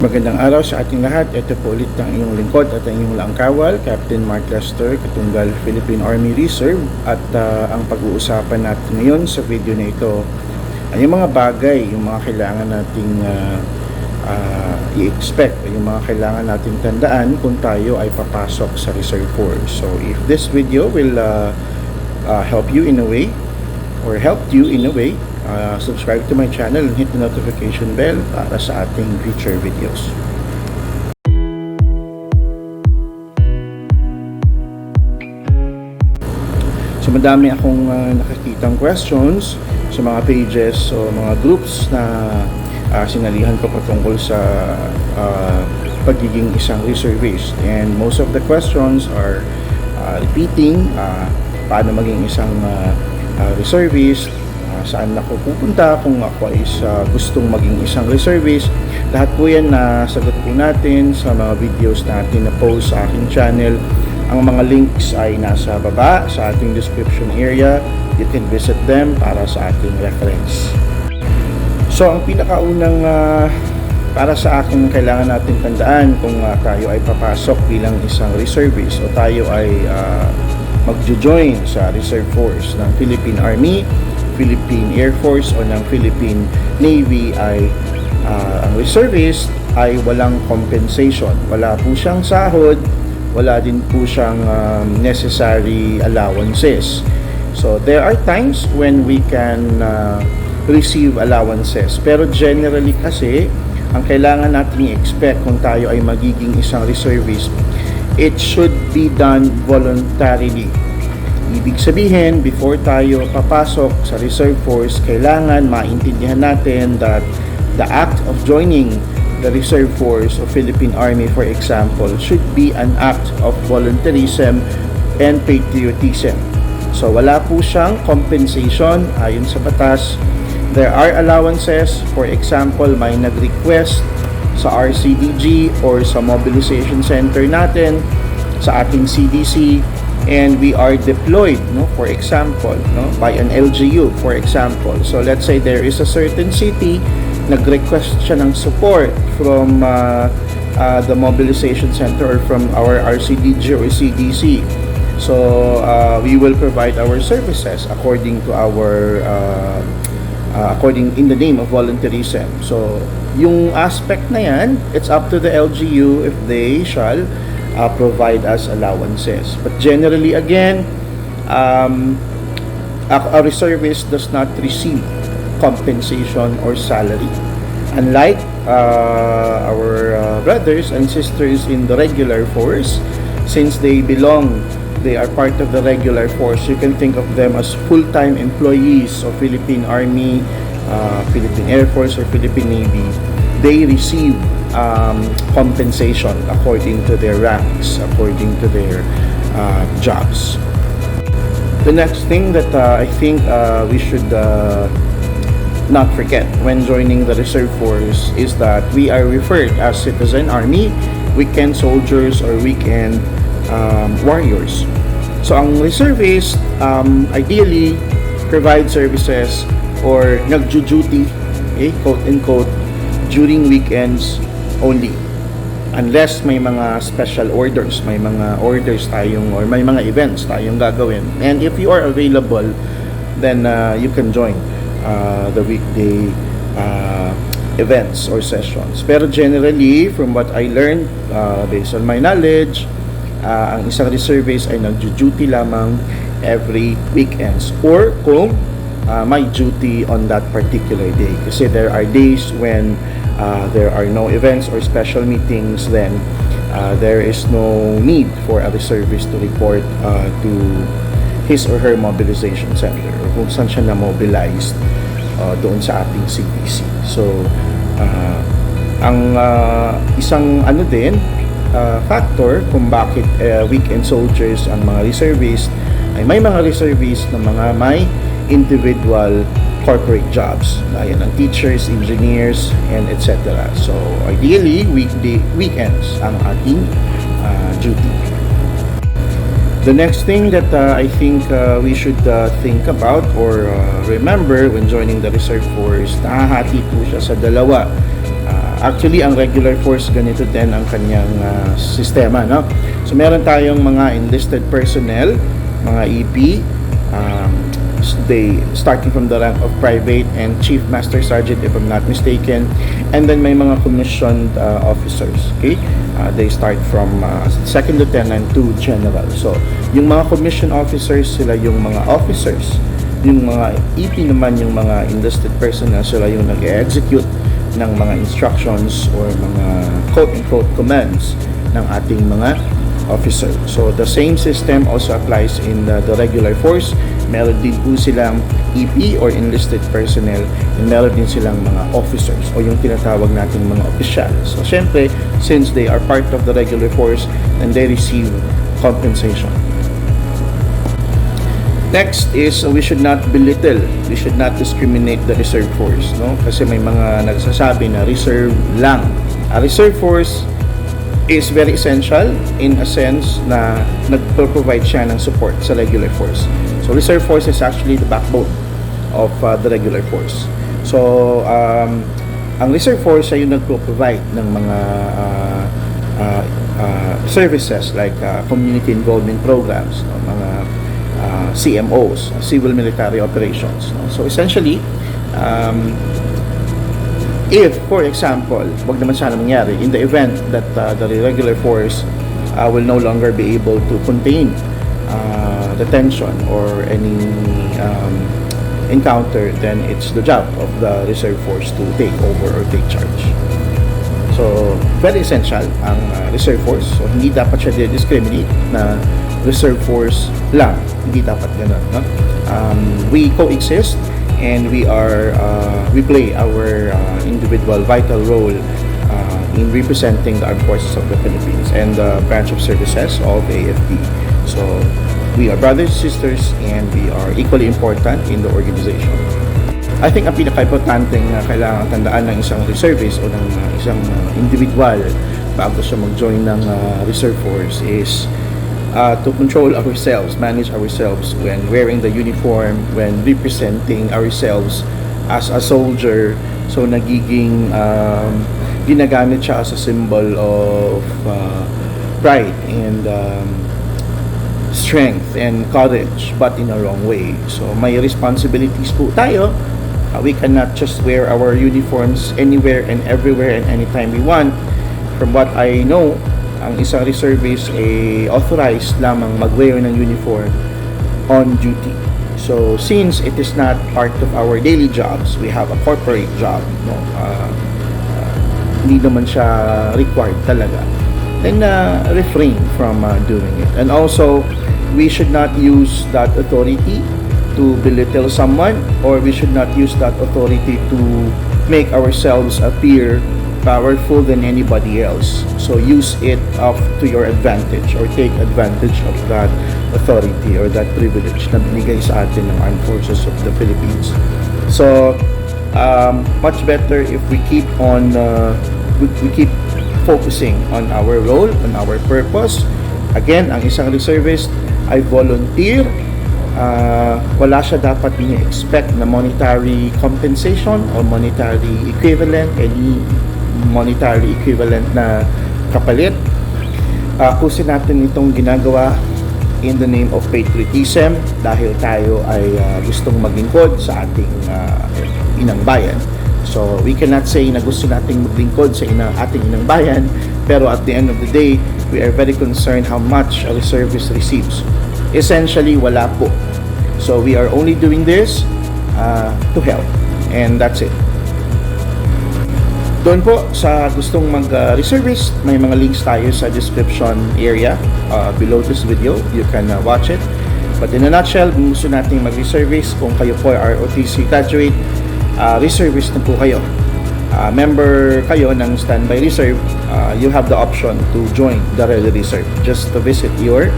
Magandang araw sa ating lahat. Ito po ulit ang inyong lingkod at ang inyong langkawal, Captain Mark Lester, Katunggal Philippine Army Reserve. At ang pag-uusapan natin ngayon sa video na ito ay yung mga bagay, yung mga kailangan nating i-expect, yung mga kailangan nating tandaan kung tayo ay papasok sa Reserve Force. So if this video will help you in a way or helped you in a way, subscribe to my channel and hit the notification bell para sa ating future videos. So madami akong nakikitang questions sa mga pages o mga groups na sinalihan ko patungkol sa pagiging isang reservist, and most of the questions are repeating. Paano maging isang reservist, saan ako pupunta kung ako ay gustong maging isang reservist. Lahat po yan na sagot po natin sa mga videos natin na post sa aking channel. Ang mga links ay nasa baba sa ating description area. You can visit them para sa ating reference. So ang pinakaunang para sa akin kailangan natin tandaan kung tayo ay papasok bilang isang reservist o tayo ay magjo-join sa Reserve Force ng Philippine Army, Philippine Air Force o ng Philippine Navy ay ang reservist ay walang compensation. Wala po siyang sahod, wala din po siyang necessary allowances. So there are times when we can receive allowances, pero generally kasi ang kailangan nating expect kung tayo ay magiging isang reservist, it should be done voluntarily. Ibig sabihin, before tayo papasok sa Reserve Force, kailangan maintindihan natin that the act of joining the Reserve Force of Philippine Army, for example, should be an act of voluntarism and patriotism. So wala po siyang compensation ayon sa batas. There are allowances. For example, may nag-request sa RCDG or sa mobilization center natin, sa ating CDC, and we are deployed, for example, by an LGU, for example. So let's say there is a certain city, nag-request siya ng support from the mobilization center or from our RCDG or CDC. So we will provide our services according to our according in the name of volunteerism. So yung aspect na yan, it's up to the LGU if they shall provide us allowances. But generally, again, a reservist does not receive compensation or salary. Unlike our brothers and sisters in the regular force, since they are part of the regular force, you can think of them as full-time employees of Philippine Army, Philippine Air Force, or Philippine Navy. They receive compensation according to their ranks, according to their jobs. The next thing that I think we should not forget when joining the Reserve Force is that we are referred as citizen army, weekend soldiers, or weekend warriors. So ang reservist ideally provide services or nagjo-duty, quote and quote, during weekends only, unless may mga special orders, may mga orders tayong or may mga events tayong gagawin, and if you are available, then you can join the weekday events or sessions. Pero generally, from what I learned, based on my knowledge, ang isang reservist ay nagjo-duty lamang every weekends or kung may duty on that particular day, kasi there are days when there are no events or special meetings, then there is no need for a reservist to report to his or her mobilization center or kung saan siya na-mobilized doon sa ating CDC. So ang isang factor kung bakit weekend soldiers ang mga reservist ay may mga reservist na mga may individual corporate jobs, gaya ng teachers, engineers, and etc. So ideally, weekends ang ating duty. The next thing that I think we should think about or remember when joining the Reserve Force, nahahati po siya sa dalawa. Actually, ang regular force, ganito din ang kanyang sistema, no? So, meron tayong mga enlisted personnel, mga EP, they starting from the rank of private and chief master sergeant, if I'm not mistaken, and then may mga commissioned officers, okay? They start from second lieutenant to general. So, yung mga commissioned officers, sila yung mga officers. Yung mga EP naman, yung mga enlisted personnel, sila yung nag-execute ng mga instructions or mga quote-unquote commands ng ating mga officer. So, the same system also applies in the regular force. Meron din po silang EP or enlisted personnel, and meron din silang mga officers o yung tinatawag nating mga opisyal. So, syempre, since they are part of the regular force, then they receive compensation. Next is we should not belittle, we should not discriminate the reserve force, no? Kasi may mga nagsasabi na reserve lang. A reserve force is very essential in a sense na nagpo-provide siya ng support sa regular force. So reserve force is actually the backbone of the regular force. So ang reserve force ay yung nagpo-provide ng mga services like community involvement programs, no? Mga CMOs, Civil Military Operations. No? So essentially, if, for example, wag naman sana mangyari, in the event that the regular force will no longer be able to contain the tension or any encounter, then it's the job of the reserve force to take over or take charge. So, very essential ang reserve force. So, hindi dapat siya discriminate na reserve force lang. Hindi dapat ganun, no? We coexist and we play our individual vital role in representing the armed forces of the Philippines and the branch of services of AFP. So, we are brothers and sisters and we are equally important in the organization. I think ang pinaka-importanteng kailangan tandaan ng isang reservist o ng isang individual bago siya mag-join ng reserve force is to control ourselves, manage ourselves when wearing the uniform, when representing ourselves as a soldier. So nagiging ginagamit siya as a symbol of pride and strength and courage, but in a wrong way. So may responsibilities po tayo. We cannot just wear our uniforms anywhere and everywhere and anytime we want. From what I know, ang isang reservist ay authorized lamang mag-wear ng uniform on duty. So, since it is not part of our daily jobs, we have a corporate job, no? Hindi naman siya required talaga. Then, refrain from doing it. And also, we should not use that authority to belittle someone, or we should not use that authority to make ourselves appear powerful than anybody else. So use it up to your advantage or take advantage of that authority or that privilege na binigay sa atin ng Armed Forces of the Philippines. So much better if we keep on we keep focusing on our role, on our purpose. Again, ang isang reservist ay volunteer. Wala siya dapat ini-expect na monetary compensation or monetary equivalent, any monetary equivalent na kapalit. Kusin natin itong ginagawa in the name of patriotism dahil tayo ay gustong maglingkod sa ating inang bayan. So we cannot say na gusto nating maglingkod sa ating inang bayan, pero at the end of the day, we are very concerned how much a reservist receives. Essentially, wala po. So we are only doing this to help, and that's it. Doon po sa gustong mag-reservist, may mga links tayo sa description area below this video. You can watch it. But in a nutshell, kung gusto nating mag-reservist, kung kayo po ay ROTC Graduate, reservist na po kayo. Member kayo ng standby reserve, you have the option to join the Rally Reserve. Just to visit your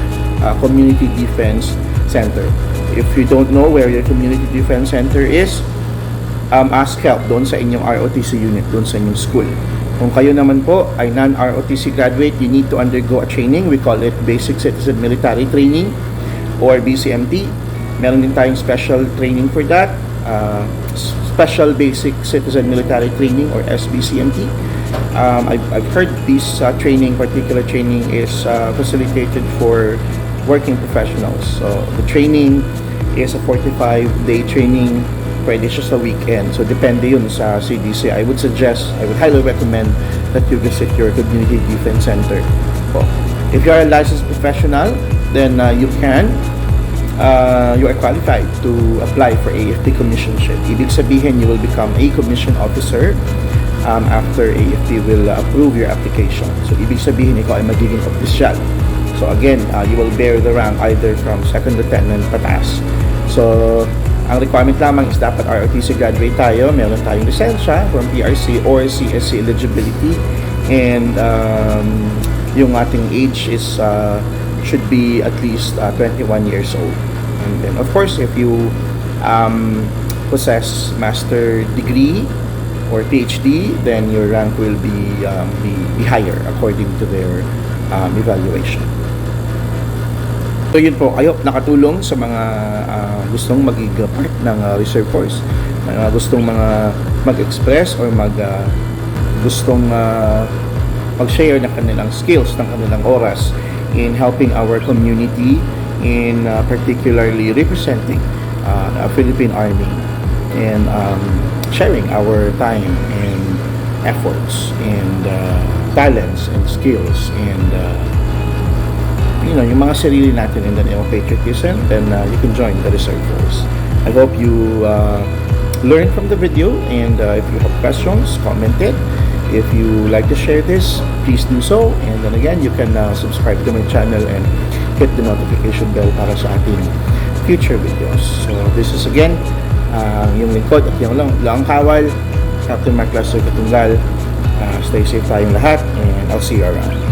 community defense center. If you don't know where your community defense center is, ask help doon sa inyong ROTC unit, doon sa inyong school. Kung kayo naman po ay non-ROTC graduate, you need to undergo a training. We call it Basic Citizen Military Training or BCMT. Meron din tayong special training for that. Special Basic Citizen Military Training or SBCMT. I've heard this particular training is facilitated for working professionals. So the training is a 45-day training, pwede siya sa weekend. So depende yun sa CDC. I would highly recommend that you visit your community defense center. So, if you are a licensed professional, then you are qualified to apply for AFP commissionship. Ibig sabihin, you will become a commissioned officer after AFP will approve your application. So, ibig sabihin, ikaw ay magiging opisyal. So, again, you will bear the rank either from second lieutenant pataas. So, ang requirement lamang is dapat ROTC graduate tayo, meron tayong lisensya from PRC or CSC eligibility, and yung ating age is should be at least 21 years old. And then, of course, if you possess master degree or PhD, then your rank will be higher according to their evaluation. So yun po, I hope nakatulong sa mga gustong maging part ng Reserve Force, mga gustong mag-express or gustong mag-share ng kanilang skills, ng kanilang oras in helping our community, in particularly representing the Philippine Army, and sharing our time and efforts and talents and skills and yung mga sarili natin in the name of patriotism, then you can join the Reserve Force. I hope you learned from the video, and if you have questions, comment it. If you like to share this, please do so. And then again, you can subscribe to my channel and hit the notification bell para sa ating future videos. So this is again yung lingkod at yung lang kawal, Captain Mark Lester Katunggal. Stay safe tayong lahat, and I'll see you around.